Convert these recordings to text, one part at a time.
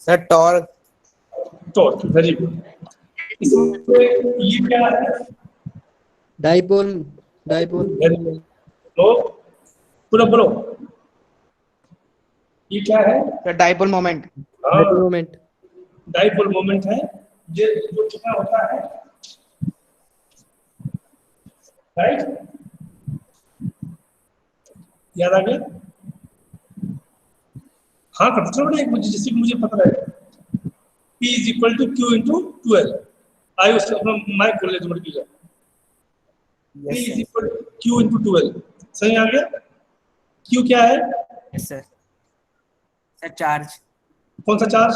Sir torque. Torque, very good. इसमें ये क्या है? डाइपोल। डाइपोल लो, पूरा बोलो, ये क्या है? Sir dipole moment. Dipole moment. Dipole moment है, ये जो कितना होता है, राइट? याद आ गया? हाँ कर चलो ना, एक मुझे जैसे मुझे पता है, P is equal to Q into 12। आइए उससे अपना माइक खोल ले, तुम्हारे की P is equal to Q into 12। सही आ गया? क्यू क्या है? Yes sir. Sir charge. कौन सा charge?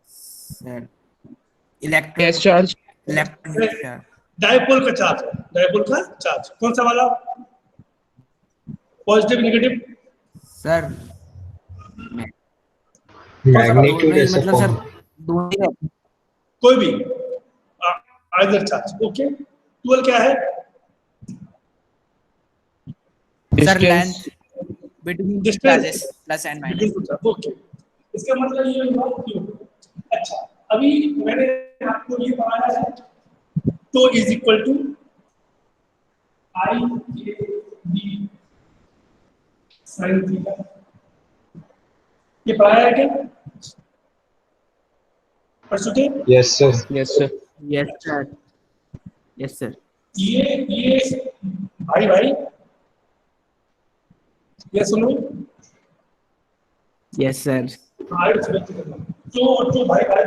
Sir electric charge. Electric charge. Dipole का चार्ज है, डाइपोल का चार्ज कौन सा वाला? Positive negative? सर मैग्नीट्यूड ऐसा मतलब सर कौन? दोनों ही है। कोई भी आइदर चार्ज। ओके, 12 क्या है? Sir length between Distance. Charges plus and minus. Okay, इसका मतलब ये हुआ क्यों। अच्छा, अभी मैंने आपको ये बताया है, तो is equal to I A B sine theta, ये पढ़ाया है क्या? पढ़ चुके? Yes sir. Yes sir. Yes sir. Yes sir. ये भाई भाई ये सुनो, यस सर। तो भाई भाई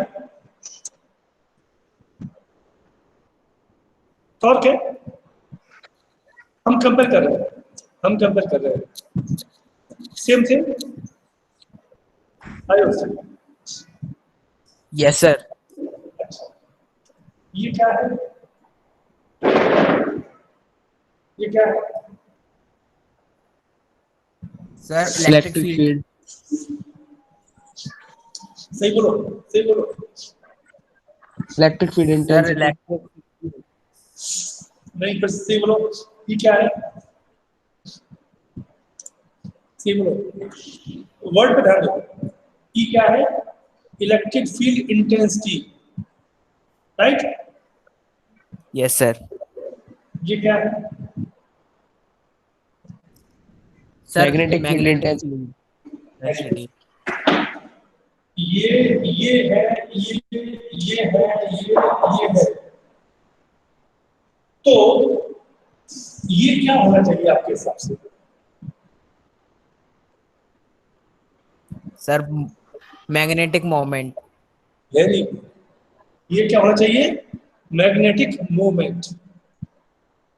और क्या हम कंपेयर कर रहे हैं, सेम सेम। आयो सर। Yes sir. अच्छा, ये क्या है? ये क्या है? Sir electric field. सही बोलो, सही बोलो। Electric field sir intensity. Electric नहीं, फिर सही बोलो, ये क्या है? सही बोलो, वर्ड पे ध्यान दो। ये क्या है? Electric field intensity, right? Yes sir. ये क्या है? Sir magnetic field intensity. ये है, ये है, ये है। तो ये क्या होना चाहिए आपके हिसाब से? Sir magnetic moment. Very good. ये क्या होना चाहिए? Magnetic moment.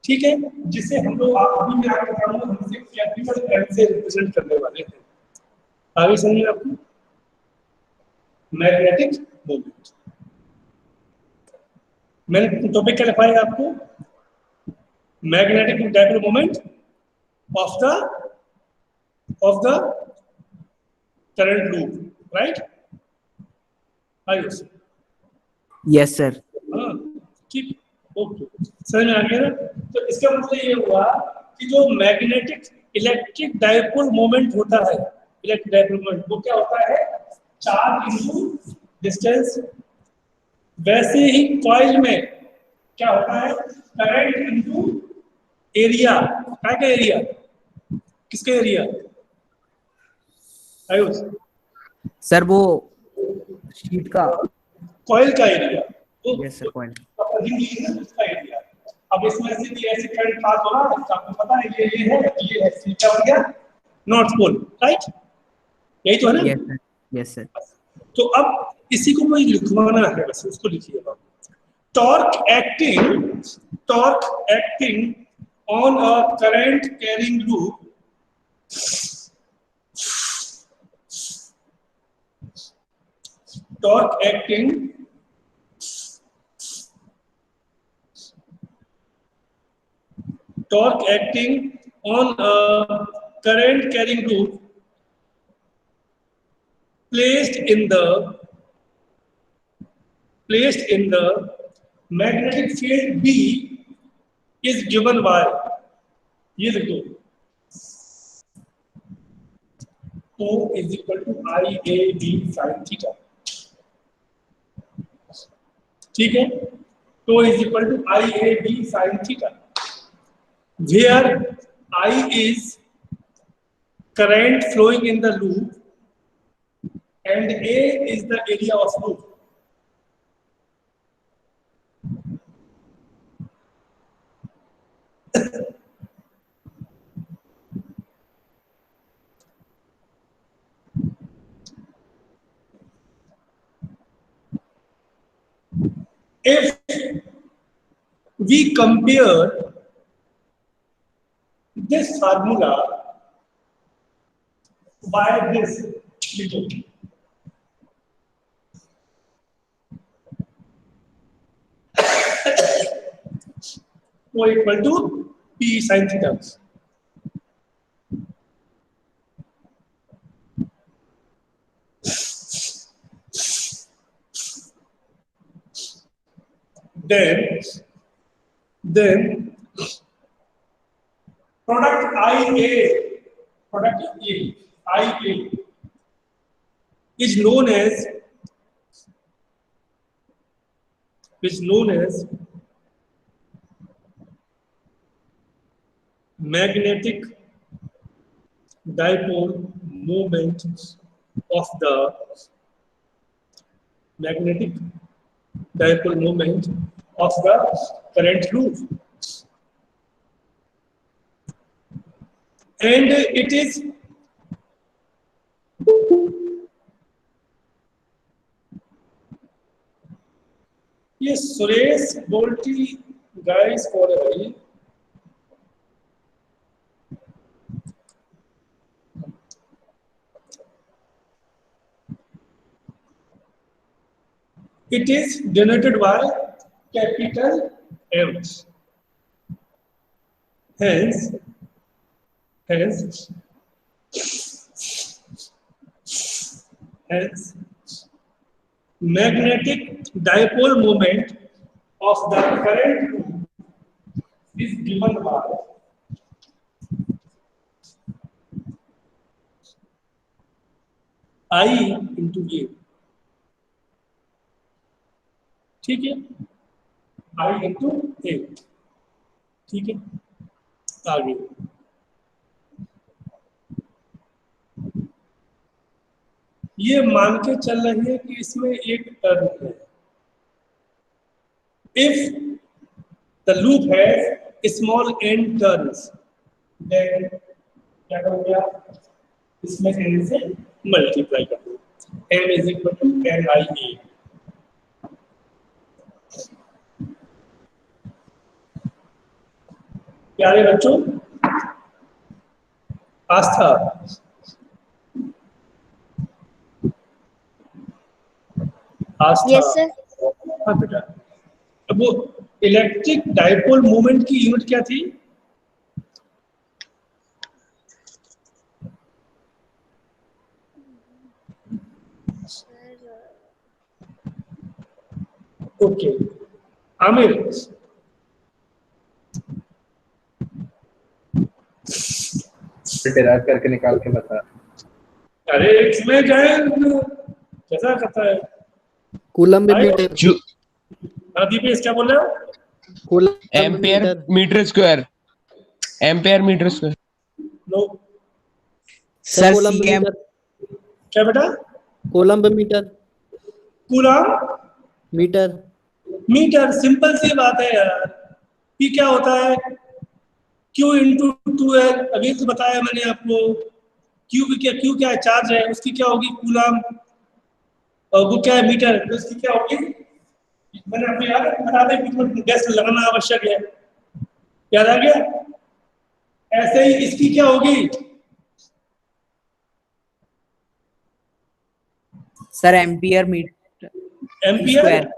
ठीक है, जिसे हम लोग अभी मैं आपको बताऊंगा, हमसे कैपिटल एम से रिप्रेजेंट करने वाले हैं। आगे समझिए आपको मैग्नेटिक मोमेंट। मैंने टॉपिक क्या लिखा है आपको? Magnetic dipole moment of the current loop, right? आइए यस सर। हाँ, ठीक, ओके, समझ में आ गया ना? तो इसका मतलब ये हुआ कि जो मैग्नेटिक इलेक्ट्रिक डाइपोल मोमेंट होता है, इलेक्ट्रिक डाइपोल मोमेंट वो क्या होता है? Charge into distance. वैसे ही कॉइल में क्या होता है? Current into area. क्या का एरिया? किसका एरिया? आयुष, सर वो शीट का। कॉइल का एरिया। Yes sir point. उसका एरिया। अब इसमें से भी ऐसे करंट पास हो रहा है, आपको पता है ये है, ये है, क्या हो गया? North pole, right? यही तो है ना? Yes sir. Yes sir. तो अब इसी को मुझे लिखवाना है, बस इसको लिखिए। Torque acting on a current carrying loop torque acting on a current carrying loop placed in the magnetic field B is given by, ये लिख दो, O is equal to I A B sin theta. ठीक है, O is equal to I A B sin theta, where I is current flowing in the loop and A is the area of loop. If we compare this formula by this, O equal to P sin theta. Then product IA is known as magnetic dipole moment of the current loop, and it is ये Suresh बोल्टी guys कौन है भाई? It is denoted by capital M. Hence, magnetic dipole moment of the current loop is given by I into A. ठीक है, I into A. ठीक है, आगे ये मान के चल रही है कि इसमें एक टर्न है. If the loop has small n turns, then क्या हो गया, इसमें n से मल्टीप्लाई कर दो, n is equal to NIA. प्यारे बच्चों, आस्था, Yes, sir. हाँ बेटा, अब वो इलेक्ट्रिक डाइपोल मोमेंट की यूनिट क्या थी? ओके, आमिर, डिराइव करके निकाल के बता. अरे इसमें क्या है, कैसा करता है? कूलम मीटर, दीपेश क्या बोल रहे हो? Coulomb ampere metre square, ampere metre square. No sir coulomb CM metre, क्या बेटा? Coulomb metre, coulomb metre. Metre, simple सी बात है यार. पी क्या होता है? Q into 2L. अभी तो बताया मैंने आपको. Q क्या है? चार्ज है, उसकी क्या होगी? कूलम. और वो क्या है? मीटर. तो उसकी क्या होगी? मैंने आपको याद है, बता दें कि गैस लगाना आवश्यक है. याद आ गया? ऐसे ही इसकी क्या होगी? Sir ampere metre ampere.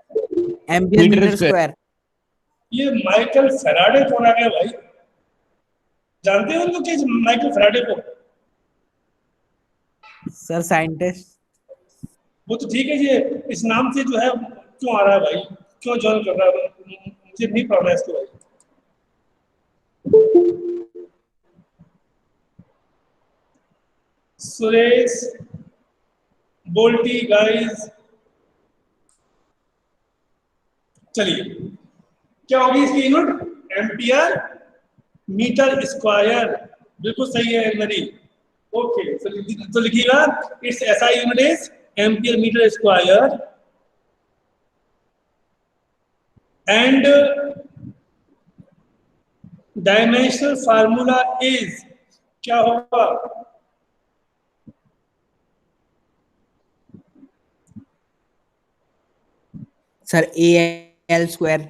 Ampere metre metre square. Square. ये माइकल फैराडे कौन आ गया भाई? जानते हो उनको कि माइकल फैराडे को? Sir scientist. वो तो ठीक है, ये इस नाम से जो है क्यों आ रहा है भाई? क्यों ज्वाइन कर रहा है? मुझे नहीं पढ़ना है इसको भाई. सुरेश, बोल्टी गाइस, चलिए क्या होगी इसकी यूनिट? Ampere metre square. बिल्कुल सही है मेरी। ओके, तो लिखिएगा its SI unit is ampere metre square and dimensional formula is, क्या होगा? Sir AL square.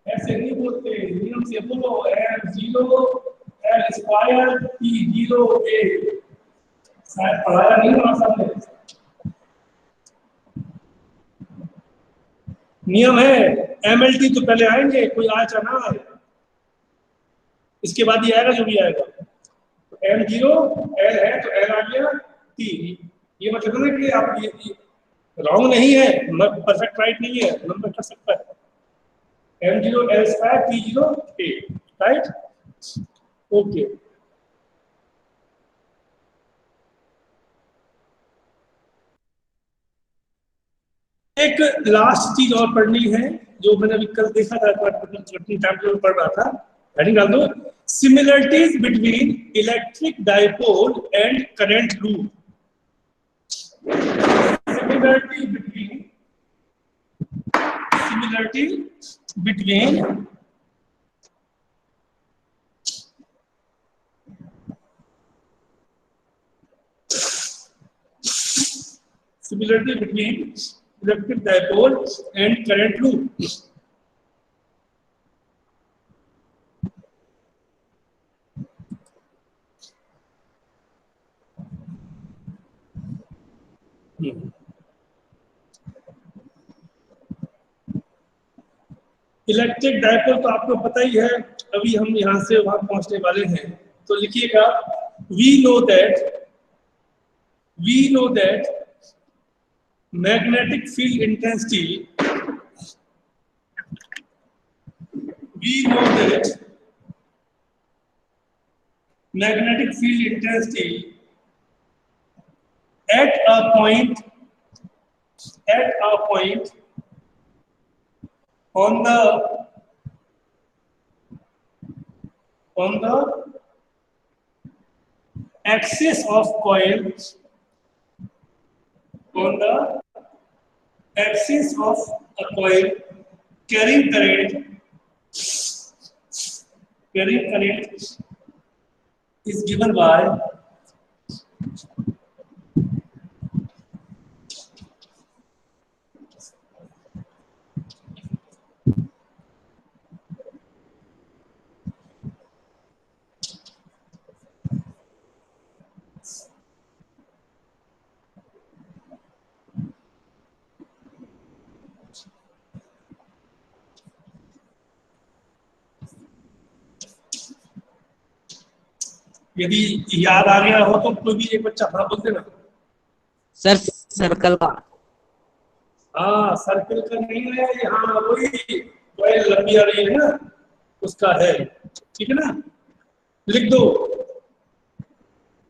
ऐसे नहीं बोलते, नियम से बोलो। L0 L square T0 A। शायद पढ़ाया नहीं होगा सबने। नियम है MLT तो पहले आएंगे, कोई आए चाहे ना आए, इसके बाद ही आएगा जो भी आएगा। M0 L है तो L आ गया T। ये मतलब है कि आप ये रॉन्ग नहीं है, परफेक्ट राइट नहीं है, नंबर कर सकता है। M0 L square T0 A, right? Okay, एक लास्ट चीज और पढ़नी है जो मैंने अभी कल देखा था, टाइम टेबल पढ़ रहा था। हेडिंग डाल दो, similarities between electric dipole and current loop. Similarity between electric dipole and current loop. Electric dipole तो आपको पता ही है, अभी हम यहां से वहां पहुंचने वाले हैं। तो लिखिएगा, we know that magnetic field intensity, we know that magnetic field intensity at a point on the axis of coil, on the axis of a coil carrying current is given by यदि याद आ गया हो तो कोई भी एक बच्चा हाँ बोल देना। सर सर्कल का। हाँ, सर्कल का नहीं है यहाँ, वही कोई लंबी आ रही है ना, उसका है, ठीक है ना? लिख दो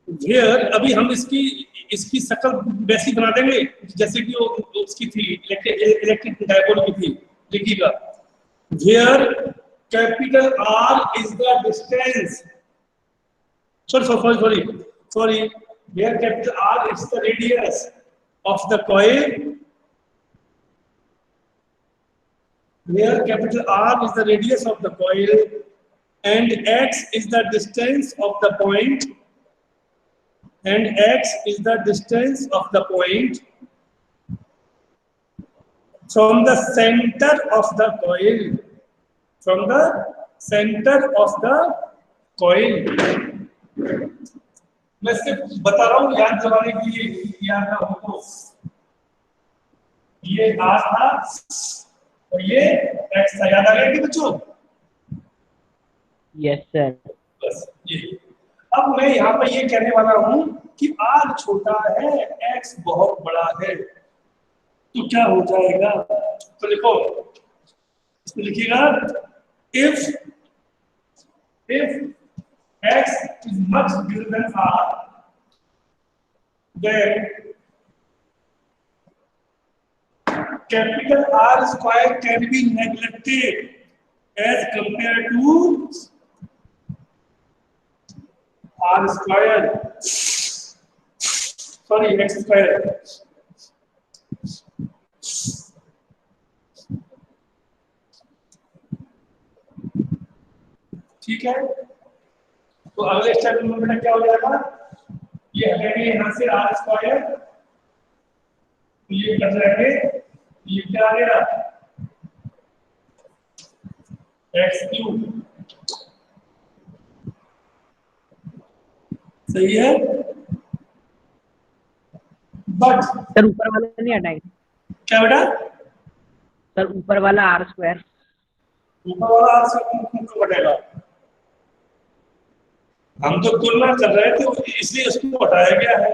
वेयर। अभी हम इसकी शक्ल वैसी बना देंगे जैसे कि वो उसकी थी, इलेक्ट्रिक डाइपोल की थी। लिखिएगा, where capital R is the distance, sorry, where capital R is the radius of the coil, where capital R is the radius of the coil and X is the distance of the point, and X is the distance of the point from the center of the coil, from the center of the coil। मैं सिर्फ बता रहा हूँ याद करवाने के लिए, याद ना हो तो। ये R था और ये X था, याद आ गया कि बच्चों? Yes sir. बस ये। अब मैं यहाँ पर ये कहने वाला हूँ कि R छोटा है, X बहुत बड़ा है, तो क्या हो जाएगा? तो लिखो, इसमें लिखिएगा, if X is much bigger than R, then capital R square can be neglected as compared to R square, sorry, X square. ठीक है, तो अगले स्टेप में बेटा क्या हो जाएगा, ये हटेंगे यहाँ से R स्क्वायर, तो ये कट जाएंगे, ये क्या आ गया एक्स क्यूब, सही है। बट सर ऊपर वाला नहीं हटाएंगे क्या बेटा, सर ऊपर वाला आर स्क्वायर, ऊपर वाला आर स्क्वायर क्यों बटेगा, हम तो तुलना कर रहे थे इसलिए उसको हटाया गया है।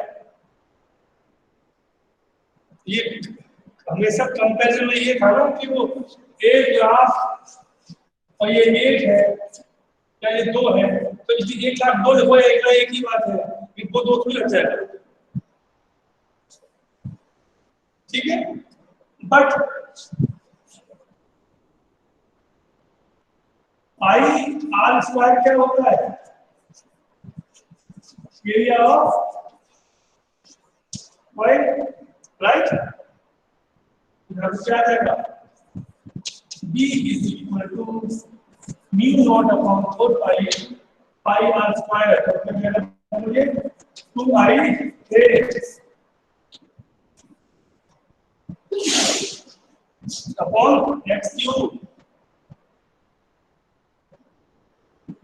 ये हमेशा कंपैरिजन में ये था ना कि वो एक ग्राफ और ये एक है या ये दो है, तो इसलिए 1 लाख 2 लिखो, 1 लाख एक ही बात है, इनको दो थोड़ी लग जाएगा, ठीक है। बट पाई आर स्क्वायर क्या होता है, एरिया ऑफ वाई, राइट, क्या आ जाएगा, b is equal to mu naught upon 4 pi r square, तो क्या मुझे 2i upon x cube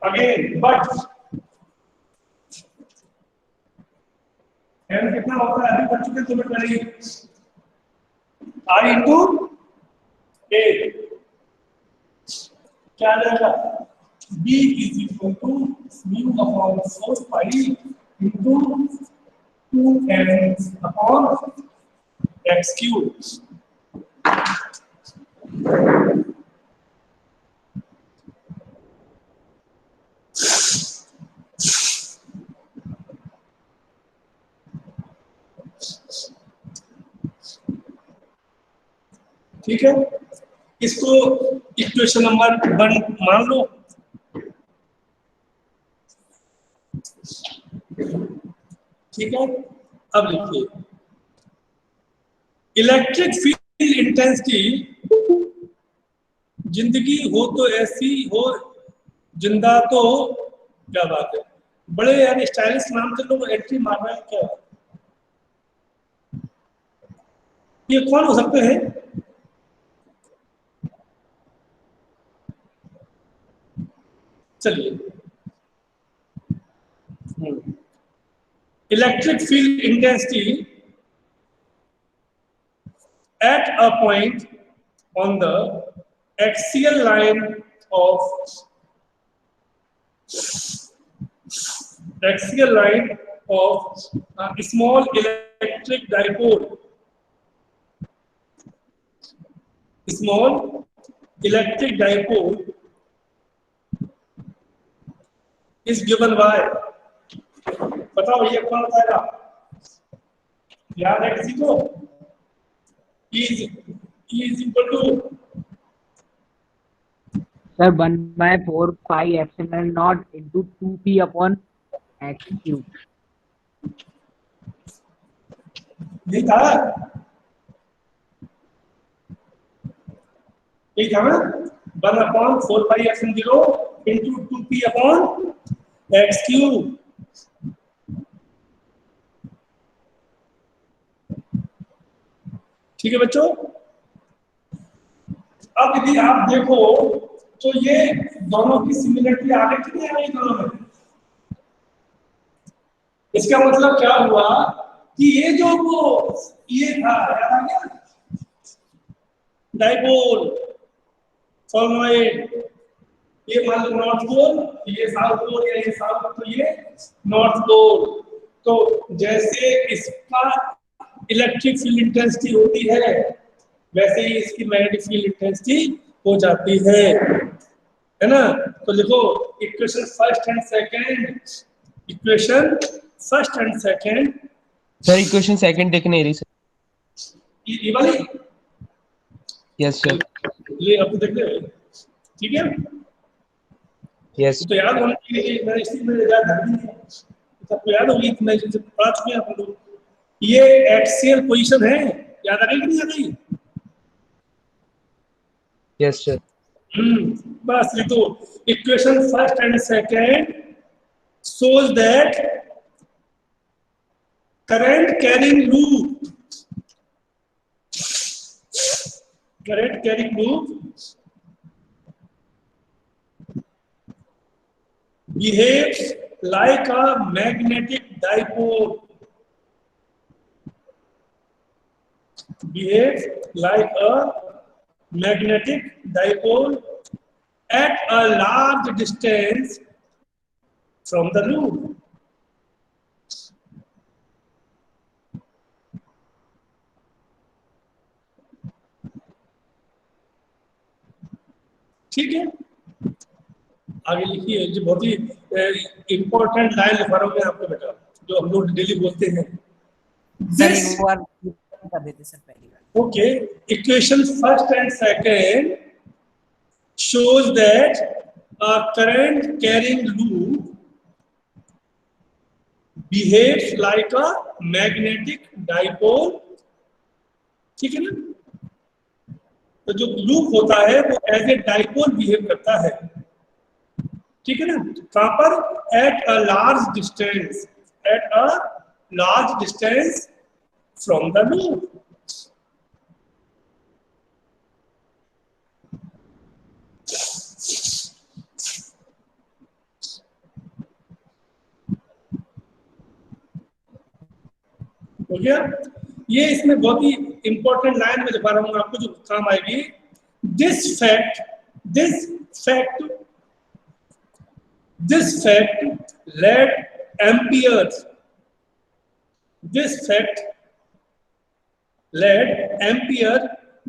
again, but m कितना होता है अभी बच्चों के तुम्हें करेंगे i into a, क्या रहेगा, b is equal to mu upon 4 pi into 2m upon x cube, ठीक है। इसको इक्वेशन नंबर 1 मान लो, ठीक है। अब लिखिए इलेक्ट्रिक फील्ड इंटेंसिटी, जिंदगी हो तो ऐसी हो, जिंदा तो, क्या बात है, बड़े यानी स्टाइलिश नाम से लोग एंट्री मार रहे हैं, क्या ये कौन हो सकते हैं, चलिए, electric field intensity at a point on the axial line of a small electric dipole, is given by, बताओ ये कौन बताएगा, याद है किसी को, E is equal to sir 1/4 pi epsilon naught into 2p upon x cube, यही था ना, 1/4 pi epsilon 0 into 2p upon x cube, ठीक है बच्चों। अब यदि आप देखो तो ये दोनों की सिमिलरिटी आ गई कि नहीं आ गई दोनों में, इसका मतलब क्या हुआ कि ये जो वो ये था याद आ गया, डाइपोल सोलेनॉइड, ये मान लो नॉर्थ पोल, ये साउथ पोल, या ये साउथ, तो ये नॉर्थ पोल, तो जैसे इसका इलेक्ट्रिक फील्ड इंटेंसिटी होती है वैसे ही इसकी मैग्नेटिक फील्ड इंटेंसिटी हो जाती है ना। तो लिखो equation first and second sir equation second देखने रही सर। ये वाली यस सर। ये आपको देख ले, ठीक है। यस तो याद होना चाहिए, मैं इसलिए मेरे याद नहीं है, सबको याद होगी कि मैं जैसे पढ़ा चुके हैं आप लोग। ये एक्सियल पोजीशन है, याद आ गई कि नहीं आ गई? Yes sir. बस ये तो equation first and second shows that current carrying loop behaves like a magnetic dipole. Behaves like a magnetic dipole at a large distance from the loop. ठीक है, आगे लिखिए। जो बहुत ही इंपॉर्टेंट लाइन लिखा रहा हूँ मैं आपको बेटा, जो हम लोग डेली बोलते हैं। सर एक बार कर देते सर पहली बार। Okay, equation first and second shows that a current carrying loop behaves like a magnetic dipole, ठीक है ना। तो जो लूप होता है वो एज ए डाइपोल बिहेव करता है, ठीक है ना। कहां पर? At a large distance from the loop. हो गया। ये इसमें बहुत ही इंपॉर्टेंट लाइन में दिखा रहा हूं आपको, जो काम आएगी। This fact led Ampere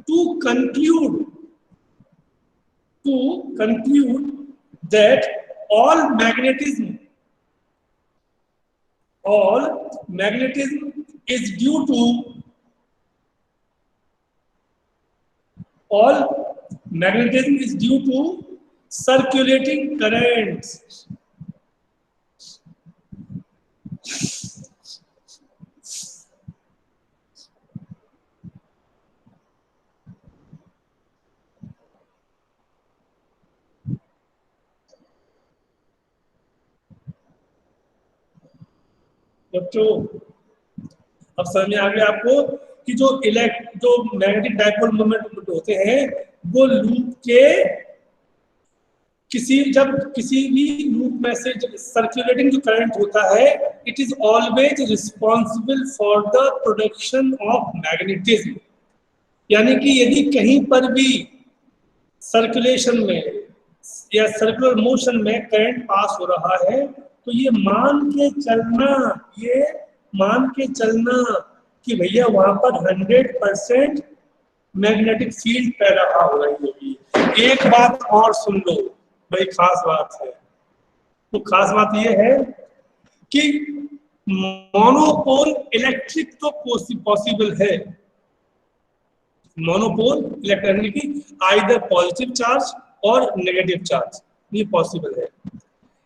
to conclude that all magnetism is due to circulating currents. बच्चों अब समझ में आ गया आपको कि जो मैग्नेटिक डाइपोल मोमेंट होते हैं वो लूप के जब किसी भी लूप में से जब सर्कुलेटिंग जो करंट होता है, it is always responsible for the production of magnetism. यानी कि यदि कहीं पर भी सर्कुलेशन में या सर्कुलर मोशन में करंट पास हो रहा है, तो ये मान के चलना कि भैया वहां पर 100% मैग्नेटिक फील्ड पैदा हो रही होगी। एक बात और सुन लो, बड़ी खास बात है। तो खास बात ये है कि मोनोपोल इलेक्ट्रिक तो पॉसिबल है। मोनोपोल इलेक्ट्रिक की आइदर पॉजिटिव चार्ज और नेगेटिव चार्ज, ये पॉसिबल है।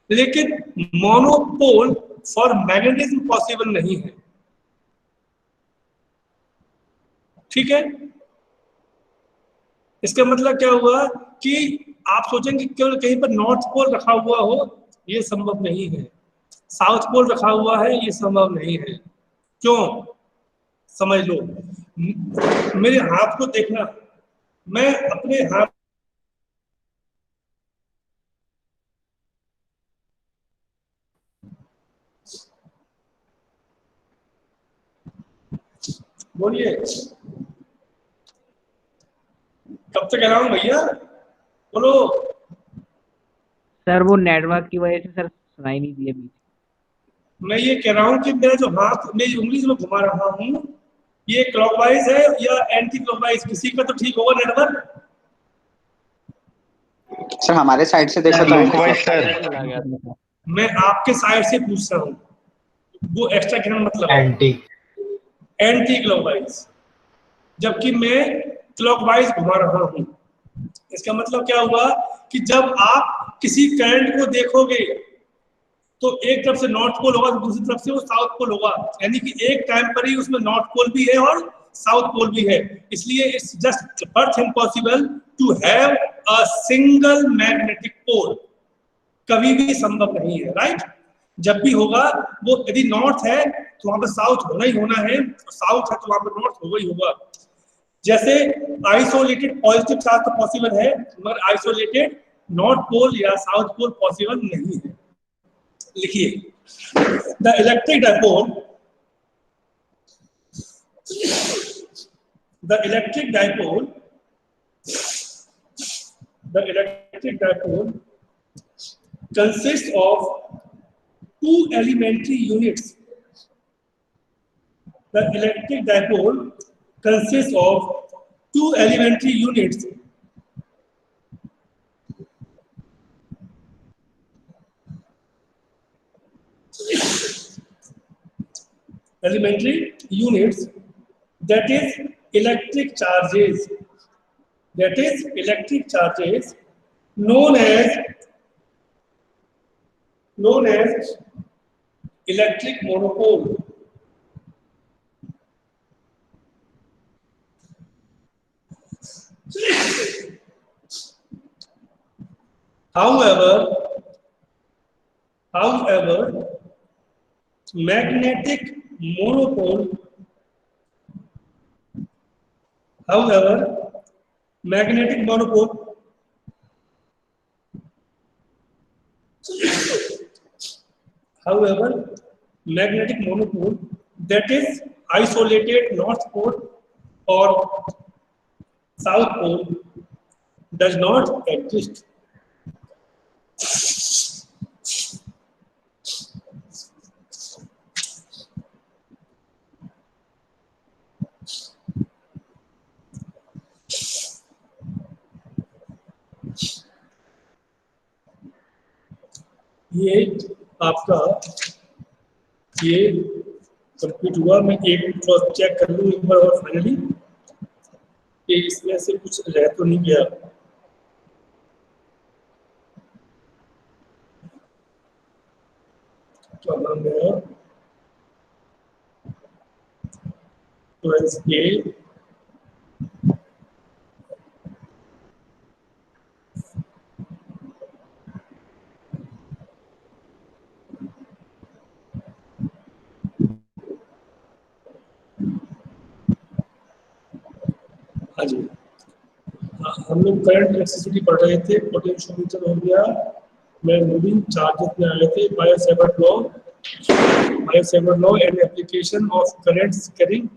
लेकिन मोनोपोल फॉर मैग्नेटिज्म पॉसिबल नहीं है, ठीक है। इसका मतलब क्या हुआ कि आप सोचेंगे केवल कहीं पर नॉर्थ पोल रखा हुआ हो, ये संभव नहीं है। साउथ पोल रखा हुआ है, ये संभव नहीं है। क्यों? समझ लो, मेरे हाथ को देखना, मैं अपने हाथ बोलिए कब से कह रहा हूं भैया, बोलो। सर वो नेटवर्क की वजह से सर सुनाई नहीं दिया बीच। मैं ये कह रहा हूं कि मेरा जो हाथ, मेरी उंगली से मैं घुमा रहा हूं, ये क्लॉकवाइज है या एंटी क्लॉकवाइज, किसी का तो ठीक होगा नेटवर्क। सर हमारे साइड से देखो तो मैं आपके साइड से पूछ रहा हूँ, वो एक्स्ट्रा कहना मतलब एंटी एंटी क्लॉकवाइज, जबकि मैं क्लॉकवाइज घुमा रहा हूं। इसका मतलब क्या हुआ कि जब आप किसी करंट को देखोगे तो एक तरफ से नॉर्थ पोल होगा, दूसरी तरफ से वो साउथ पोल होगा, यानी कि एक टाइम पर ही उसमें नॉर्थ पोल भी है और साउथ पोल भी है। इसलिए it's just but impossible to have a single magnetic pole, कभी भी संभव नहीं है, राइट। जब भी होगा वो, यदि नॉर्थ है तो वहां पर साउथ होना ही होना है, साउथ है तो वहां पर नॉर्थ होगा ही होगा। जैसे आइसोलेटेड पॉजिटिव चार्ज तो पॉसिबल है, मगर आइसोलेटेड नॉर्थ पोल या साउथ पोल पॉसिबल नहीं है। लिखिए, the electric dipole, the electric dipole, the electric dipole consists of two elementary units. The electric dipole consists of two elementary units. Elementary units, that is electric charges. That is electric charges known as electric monopole. However, magnetic monopole, that is isolated north pole or south pole does not exist. ये आपका ये complete हुआ। मैं एक cross check कर लूँ एक बार और फाइनली कि इसमें से कुछ रह तो नहीं गया। क्या नाम है? 12A हाँ जी, हम लोग करंट इलेक्ट्रिसिटी पढ़ रहे थे, पोटेंशियोमीटर हो गया, मैं मूविंग चार्जेस में आए थे, Biot-Savart law and application of currents carrying,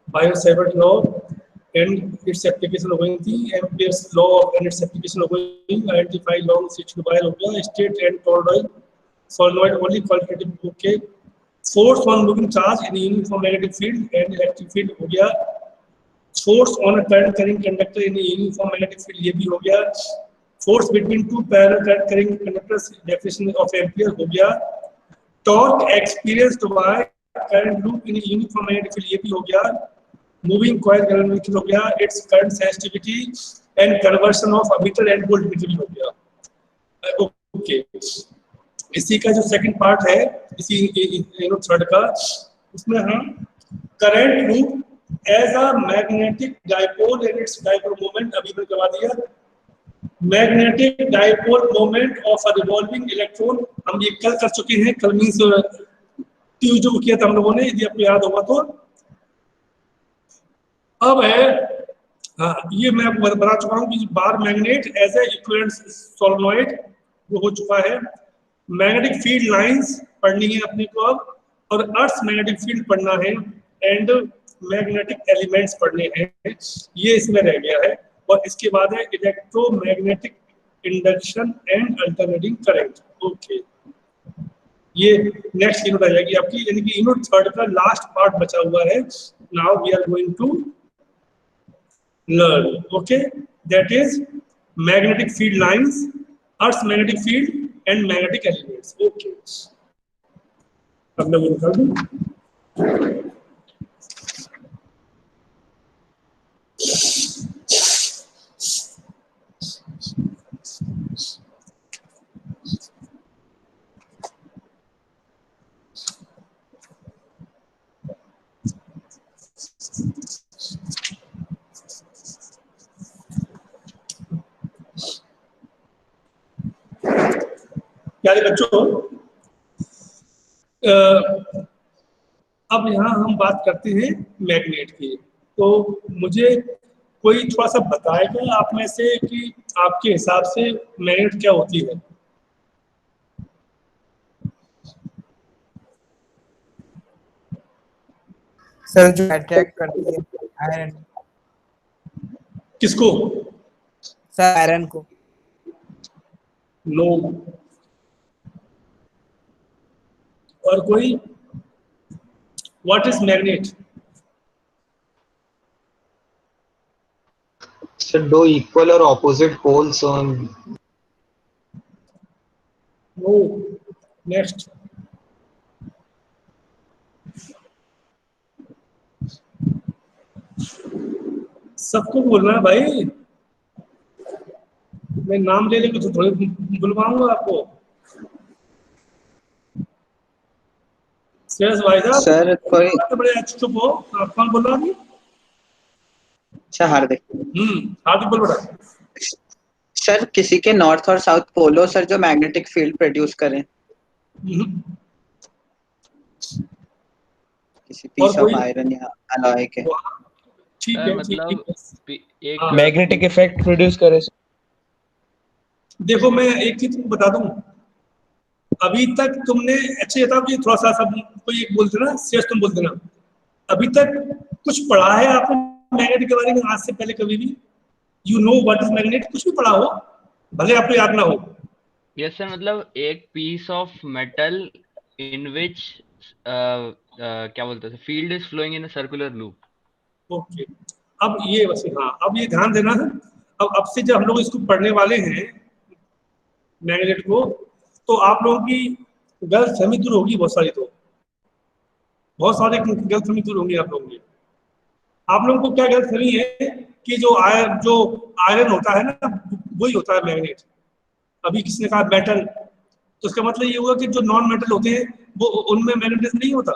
Biot-Savart law and its application हो गई थी, Ampere's law and its application हो गई, आइडेंटिफाई लॉन्ग स्विच वायर हो गया, state and torrid solenoid only qualitative, okay, force on moving charge in uniform magnetic field and electric field हो गया, force on a current carrying conductor in a uniform magnetic field ये भी हो गया, force between two parallel current carrying conductors definition of ampere हो गया, torque experienced by current loop in a uniform magnetic field ये भी हो गया, moving coil galvanometer हो गया, its current sensitivity and conversion of ammeter and voltmeter भी हो गया, okay। इसी का जो सेकंड पार्ट है, इसी थर्ड का, उसमें हम current loop as a magnetic dipole and its dipole moment अभी मैंने करवा दिया, magnetic dipole moment of a revolving electron हम ये कल कर चुके हैं, कल मींस ट्यूसडे को किया था हम लोगों ने, यदि आपको याद होगा तो। अब है हाँ, ये मैं आपको बता चुका हूँ कि bar magnet as a equivalent solenoid वो हो चुका है, मैग्नेटिक फील्ड लाइंस पढ़नी है अपने को अब, और अर्थ मैग्नेटिक फील्ड पढ़ना है एंड मैग्नेटिक एलिमेंट्स पढ़ने हैं, ये इसमें रह गया है। और इसके बाद है electromagnetic induction and alternating current, okay, ये नेक्स्ट यूनिट आ जाएगी आपकी, यानी कि यूनिट थर्ड का लास्ट पार्ट बचा हुआ है। Now we are going to learn, okay, that is magnetic field lines, earth magnetic field and magnetic elements, okay। अब मैं वो निकाल दूं। प्यारे बच्चों, अब यहाँ हम बात करते हैं मैग्नेट की। तो मुझे कोई थोड़ा सा बताएगा आप में से कि आपके हिसाब से मैग्नेट क्या होती है? सर जो अट्रैक्ट करती है आयरन। किसको? सर आयरन को। नो। और कोई? What is magnet? So do equal or opposite poles on. No. Next. सबको बोलना है भाई, मैं नाम ले लेंगे तो थोड़ी बुलवाऊंगा आपको। श्रेयस भाई साहब, सर कोई बड़े चुप हो। आप कौन बोल रहा है? अच्छा हार्दिक हार्दिक बोल बड़ा। सर किसी के नॉर्थ और साउथ पोलो सर जो मैग्नेटिक फील्ड प्रोड्यूस करें किसी और पीस कोई? ऑफ आयरन या अलॉय के। ठीक है, मतलब एक हाँ। मैग्नेटिक इफेक्ट प्रोड्यूस करे। देखो मैं एक चीज तुमको बता दूं, अभी तक तुमने अच्छे बताओ कि थोड़ा सा सब कोई एक बोल देना, शेष तुम बोल देना, अभी तक कुछ पढ़ा है आपने मैग्नेट के बारे में आज से पहले कभी भी? You know what is magnet? कुछ भी पढ़ा हो, भले आपको याद ना हो। यस सर, मतलब एक piece of metal in which क्या बोलते हैं, field is flowing in a circular loop. Okay, अब ये बस, हाँ अब ये ध्यान देना है। अब से जब हम लोग इसको पढ़ने वाले हैं मैग्नेट को, तो आप लोगों की गलतफहमी दूर होगी बहुत सारी। तो बहुत सारे गलतफहमी दूर होंगी आप लोगों की। आप लोगों को क्या गलतफहमी है कि जो आयरन होता है ना, वही होता है मैग्नेट। अभी किसने कहा मेटल, तो इसका मतलब ये हुआ कि जो नॉन मेटल होते हैं वो उनमें मैग्नेटिज्म नहीं होता।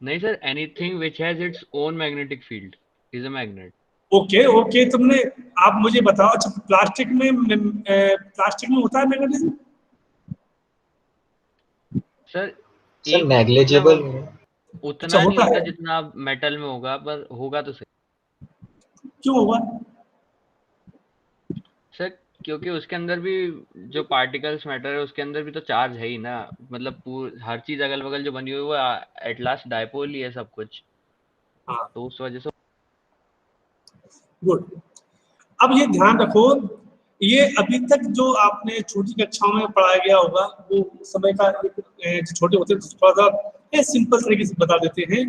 नहीं sir, anything which has its own magnetic field is a magnet. Okay okay, तुमने आप मुझे बताओ, अच्छा प्लास्टिक में होता है मैग्नेटिज्म? सर Sir एक negligible. मतलब अच्छा, उतना नहीं होता होता है। जितना मेटल में होगा, पर होगा तो सही। क्यों होगा? सर क्योंकि उसके अंदर भी जो पार्टिकल्स मैटर है उसके अंदर भी तो चार्ज है ही ना, मतलब हर चीज अगल बगल जो बनी हुई है वो एट लास्ट डायपोल ही है सब कुछ, हाँ, तो उस वजह से। गुड। अब ये ध्यान रखो, ये अभी तक जो आपने छोटी कक्षाओं में पढ़ाया गया होगा वो समय का जो छोटे होते हैं तो थोड़ा सा सिंपल तरीके से बता देते हैं।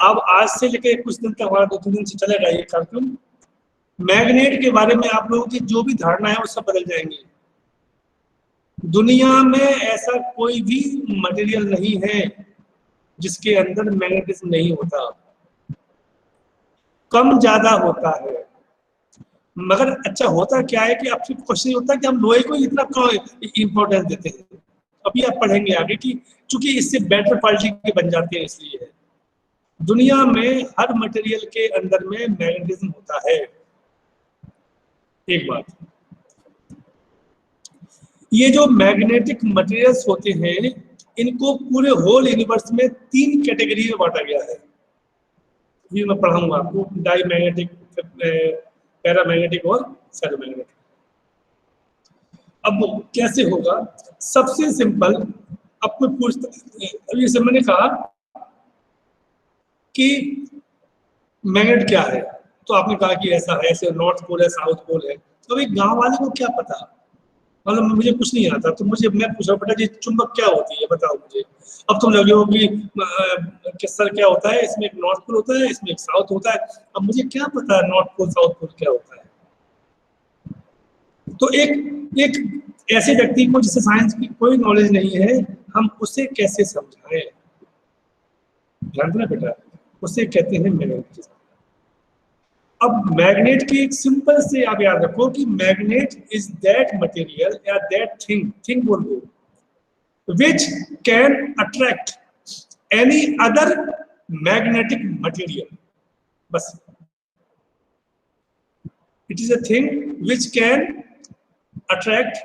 अब आज से लेकर कुछ दिन तक, हमारा 2-3 दिन से चलेगा ये कार्यक्रम, मैग्नेट के बारे में आप लोगों की जो भी धारणा है वो सब बदल जाएंगी। दुनिया में ऐसा कोई भी मटेरियल नहीं है जिसके अंदर मैग्नेटिज्म नहीं होता, कम ज्यादा होता है। मगर अच्छा होता क्या है कि अब फिर क्वेश्चन होता है कि हम लोहे को इतना इंपॉर्टेंस देते हैं। अभी आप पढ़ेंगे आगे कि चूंकि इससे बेटर क्वालिटी के बन जाते हैं, इसलिए दुनिया में हर मटेरियल के अंदर में मैग्नेटिज्म होता है। एक बात, ये जो मैग्नेटिक मटेरियल्स होते हैं इनको पूरे होल यूनिवर्स में 3 कैटेगरी में बांटा गया है। ये मैं पढ़ाऊंगा आपको, डाई मैग्नेटिक, पैरामैग्नेटिक और फेरोमैग्नेटिक। अब कैसे होगा? सबसे सिंपल, अब कोई पूछता, अब जैसे मैंने कहा कि मैग्नेट क्या है, तो आपने कहा कि ऐसा है, ऐसे नॉर्थ पोल है, साउथ पोल है। तो एक गांव वाले को क्या पता, मतलब मुझे कुछ नहीं आता, तो मैं पूछा बेटा जी चुंबक क्या होती है बताओ मुझे। अब तुम लगे हो कि सर क्या होता है, इसमें एक नॉर्थ पोल होता है, इसमें एक साउथ होता है। अब मुझे क्या पता है नॉर्थ पोल साउथ पोल क्या होता है? तो एक ऐसे व्यक्ति को जिससे साइंस की कोई नॉलेज नहीं है, हम उसे कैसे समझाएं? ध्यान देना बेटा, उसे कहते हैं मैग्नेटिज्म। अब मैग्नेट की एक सिंपल से आप याद रखो कि मैग्नेट इज दैट मटेरियल या दैट थिंग बोल दो which can attract any other magnetic material. बस it is a thing which can attract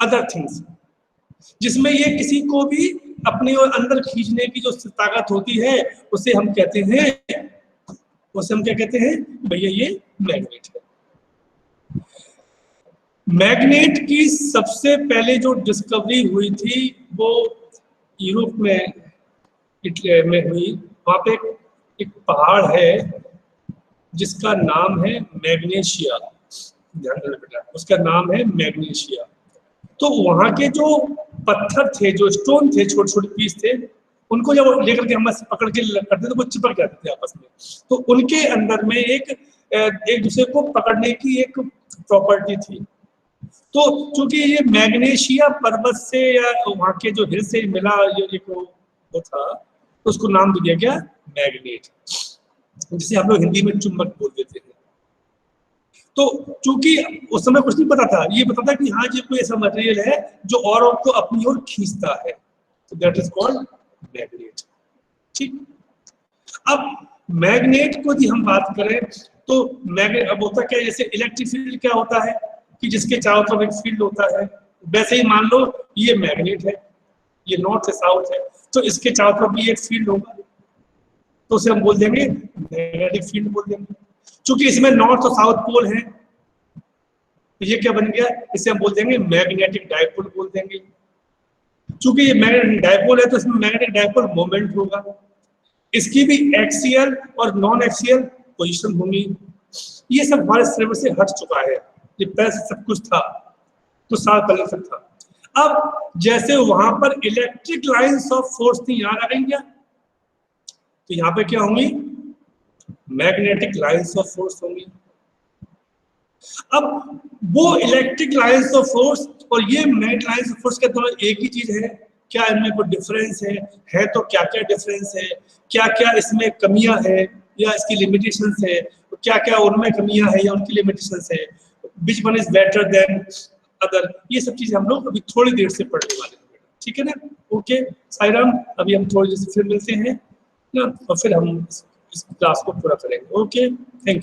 other things, जिसमें ये किसी को भी अपनी ओर अंदर खींचने की जो ताकत होती है उसे हम कहते हैं, उसे हम क्या कहते हैं भैया, ये मैग्नेट है। मैग्नेट की सबसे पहले जो डिस्कवरी हुई थी वो यूरोप में, इटली में हुई। वहां पे एक पहाड़ है जिसका नाम है मैग्नेशिया, ध्यान देना बेटा, उसका नाम है मैग्नेशिया। तो वहां के जो पत्थर थे, जो स्टोन थे, छोटे छोटे पीस थे, उनको जब लेकर के हम पकड़ के करते तो वो चिपक जाते थे आपस में। तो उनके अंदर में एक दूसरे को पकड़ने की एक प्रॉपर्टी थी। तो चूंकि ये मैग्नेशिया पर्वत से या वहां के जो हिल से मिला ये एक वो था, तो उसको नाम दिया गया मैग्नेट, जिसे हम लोग हिंदी में चुंबक बोल देते हैं। तो चूंकि उस समय कुछ नहीं पता था, ये पता था कि हाँ ये कोई ऐसा मटेरियल है जो औरों को अपनी ओर खींचता है, तो दैट इज कॉल्ड मैग्नेट। ठीक, अब मैग्नेट को यदि हम बात करें तो मैग्नेट अब होता क्या है, जैसे इलेक्ट्रिक फील्ड क्या होता है कि जिसके चारों तरफ एक फील्ड होता है, वैसे ही मान लो ये मैग्नेट है, ये नॉर्थ से साउथ है, तो इसके चारों तरफ भी एक फील्ड होगा, तो उसे हम बोल देंगे मैग्नेटिक फील्ड बोल देंगे। चूंकि इसमें नॉर्थ और साउथ पोल है, तो ये क्या बन गया, इसे हम बोल देंगे मैग्नेटिक डायपोल बोल देंगे। चूंकि ये मैग्नेटिक डायपोल है तो इसमें मैग्नेटिक डायपोल मोमेंट होगा, इसकी भी एक्सियल और नॉन एक्सियल पोजीशन होंगी। ये सब हमारे सिलेबस से हट चुका है, ये पहले से सब कुछ था, कुछ साल पहले से था। अब जैसे वहां पर इलेक्ट्रिक लाइंस ऑफ फोर्स थी, यहाँ आ गई क्या, तो यहाँ पे क्या होंगी, मैग्नेटिक लाइंस ऑफ फोर्स होंगी। अब वो इलेक्ट्रिक लाइंस ऑफ फोर्स और ये मैग्नेटिक लाइंस ऑफ फोर्स के दोनों एक ही चीज है क्या, इनमें कोई डिफरेंस है तो क्या क्या डिफरेंस है, क्या क्या इसमें कमियां है या इसकी लिमिटेशंस है, तो क्या क्या उनमें कमियां है या उनकी लिमिटेशंस है, which one is better than other, ये सब चीजें हम लोग अभी थोड़ी देर से पढ़ने वाले हैं। ठीक है ना, ओके साईराम, अभी हम थोड़ी देर से फिर मिलते हैं ना, और फिर हम इस क्लास को पूरा करेंगे। Okay, thank you.